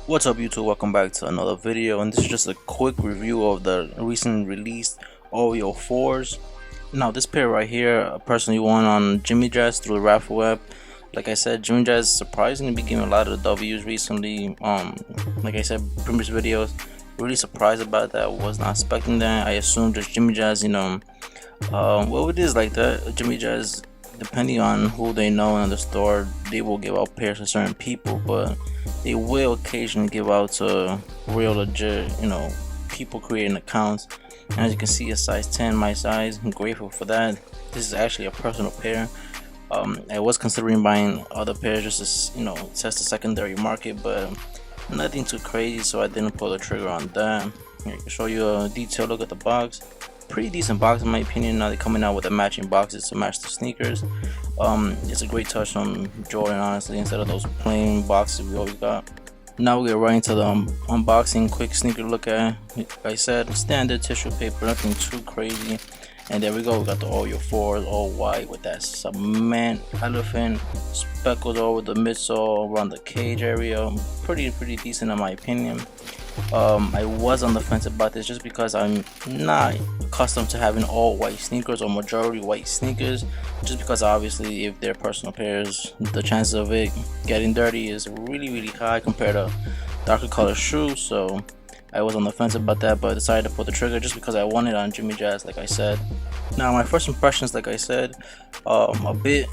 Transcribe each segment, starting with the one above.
What's up YouTube, welcome back to another video, and this is just a quick review of the recent released OREO 4s. Now this pair right here, I personally won on Jimmy Jazz through the raffle app. Like I said, Jimmy Jazz surprisingly been giving a lot of the W's recently. Like I said, previous videos, really surprised about that. Was not expecting that. I assumed just Jimmy Jazz, well, it is like that. Jimmy Jazz, depending on who they know in the store, they will give out pairs to certain people, but they will occasionally give out to real legit, people creating accounts. And as you can see, a size 10, my size. I'm grateful for that. This is actually a personal pair. I was considering buying other pairs just to, test the secondary market, but nothing too crazy, so I didn't pull the trigger on that. I can show you a detailed look at the box. Pretty decent box in my opinion. Now they're coming out with the matching boxes to match the sneakers. It's a great touch from Jordan, honestly, instead of those plain boxes we always got. Now we get right into the unboxing. Quick sneaker look at, like I said, standard tissue paper, nothing too crazy. And there we go, we got the OREO 4s all white with that cement elephant speckles over the midsole around the cage area. Pretty decent in my opinion. I was on the fence about this just because I'm not accustomed to having all white sneakers or majority white sneakers, just because obviously if they're personal pairs, the chances of it getting dirty is really high compared to darker color shoes. So I was on the fence about that, but I decided to pull the trigger just because I wanted on Jimmy Jazz, like I said. Now my first impressions, like I said, a bit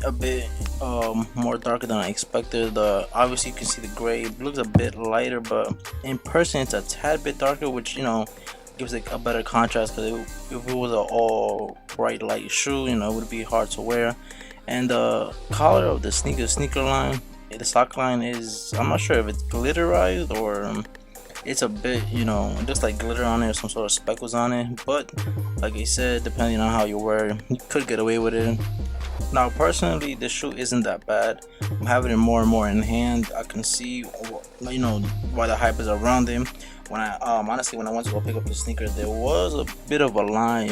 more darker than I expected. Obviously you can see the gray. It looks a bit lighter, but in person it's a tad bit darker, which gives it a better contrast. Because if it was an all bright light shoe, it would be hard to wear. And the color of the sneaker line, the sock line is, I'm not sure if it's glitterized or it's a bit, it looks like glitter on it or some sort of speckles on it. But like I said, depending on how you wear it, you could get away with it. Now personally, this shoe isn't that bad. I'm having it more and more in hand. I can see why the hype is around it. When I honestly, when I went to go pick up the sneaker, there was a bit of a line,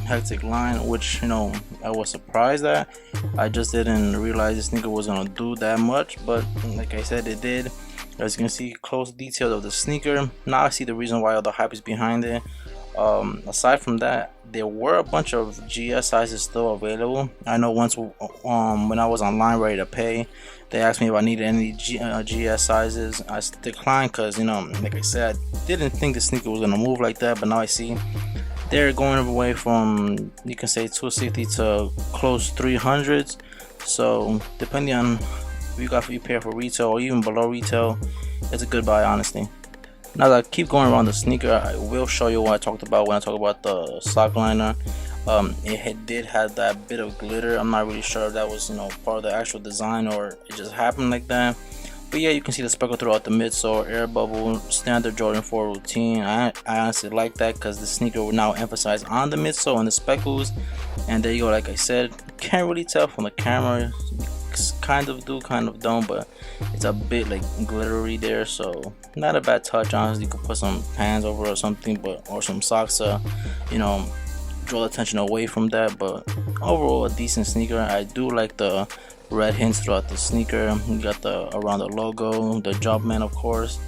hectic line, which I was surprised at. I just didn't realize the sneaker was gonna do that much, but like I said, it did. As you can see, close details of the sneaker. Now I see the reason why all the hype is behind it. Aside from that, there were a bunch of GS sizes still available. I know once when I was online ready to pay, they asked me if I needed any GS sizes. I declined because like I said, I didn't think the sneaker was gonna move like that. But now I see they're going away from, you can say, 260 to close 300s. So depending on if you got for your pair for retail or even below retail, it's a good buy, honestly. Now that I keep going around the sneaker, I will show you what I talked about when I talk about the sock liner. It did have that bit of glitter. I'm not really sure if that was part of the actual design or it just happened like that. But yeah, you can see the speckle throughout the midsole, air bubble, standard Jordan 4 routine. I honestly like that because the sneaker will now emphasize on the midsole and the speckles. And there you go, like I said, can't really tell from the camera. Kind of do, kind of don't, but it's a bit like glittery there, so not a bad touch. Honestly, you could put some pants over or something, or some socks to draw the attention away from that. But overall, a decent sneaker. I do like the red hints throughout the sneaker. You got the around the logo, the Jumpman, of course.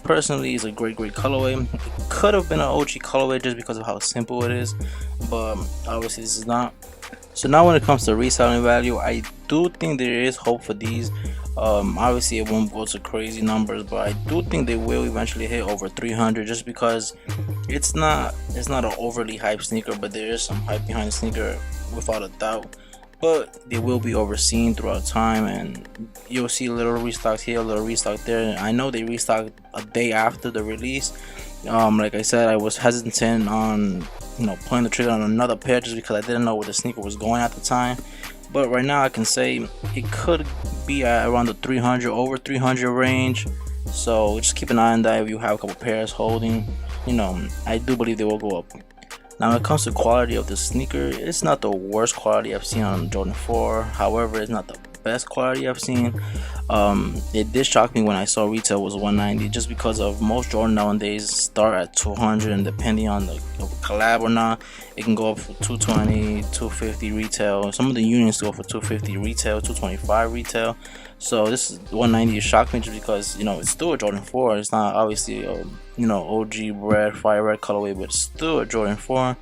Personally, it's a great colorway. It could have been an OG colorway just because of how simple it is, but obviously this is not. So now when it comes to reselling value, I do think there is hope for these. Obviously it won't go to crazy numbers, but I do think they will eventually hit over 300, just because it's not an overly hyped sneaker, but there is some hype behind the sneaker without a doubt. But they will be overseen throughout time, and you'll see little restocks here, little restock there. I know they restocked a day after the release. Like I said, I was hesitant on pulling the trigger on another pair just because I didn't know where the sneaker was going at the time. But right now I can say it could be at around the 300, over 300 range. So just keep an eye on that if you have a couple pairs holding. I do believe they will go up. Now when it comes to quality of the sneaker, it's not the worst quality I've seen on Jordan 4. However, it's not the best quality I've seen. It did shock me when I saw retail was 190, just because of most Jordan nowadays start at 200, and depending on the collab or not, it can go up for 220, 250 retail. Some of the unions go for 250 retail, 225 retail. So this is 190. It shocked me just because, you know, it's still a Jordan 4. It's not obviously a, you know, OG red, fire red colorway, but it's still a Jordan 4.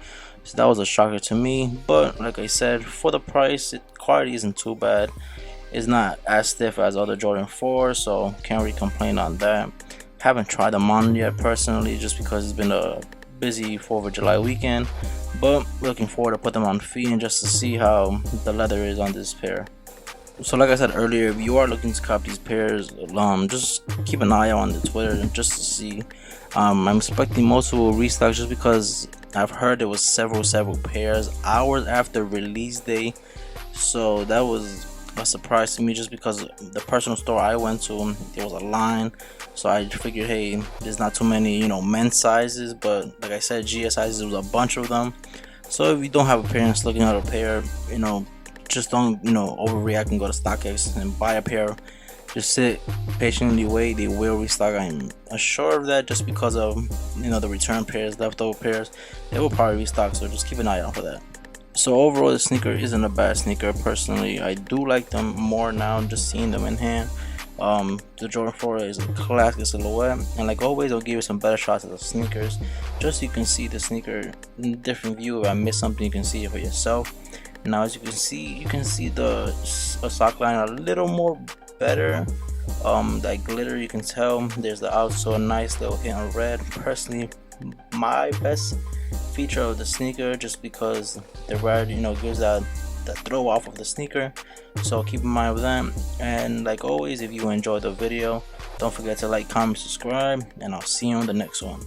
So that was a shocker to me. But like I said, for the price, quality isn't too bad. It's not as stiff as other Jordan 4, so can't really complain on that. Haven't tried them on yet personally, just because it's been a busy 4th of July weekend, but looking forward to put them on feet and just to see how the leather is on this pair. So like I said earlier, if you are looking to cop these pairs, just keep an eye out on the Twitter just to see. I'm expecting most will restock, just because I've heard there was several pairs hours after release day, so that was a surprise to me, just because the personal store I went to, there was a line. So I figured, hey, there's not too many, you know, men's sizes, but like I said, GS sizes, there was a bunch of them. So if you don't have a pair and just looking at a pair, you know, just don't, you know, overreact and go to StockX and buy a pair. Just sit patiently, wait, they will restock. I'm assured of that, just because of, you know, the return pairs, leftover pairs, they will probably restock. So just keep an eye out for that. So overall, the sneaker isn't a bad sneaker. Personally, I do like them more now, just seeing them in hand. The Jordan 4 is a classic silhouette, and like always, I'll give you some better shots of the sneakers, just so you can see the sneaker in a different view. If I miss something, you can see it for yourself. Now, as you can see the sock line a little more better. That glitter, you can tell there's the outsole, nice little hint of red. Personally, my best feature of the sneaker, just because the red, you know, gives that the throw off of the sneaker. So keep in mind with that. And like always, if you enjoyed the video, don't forget to like, comment, subscribe, and I'll see you on the next one.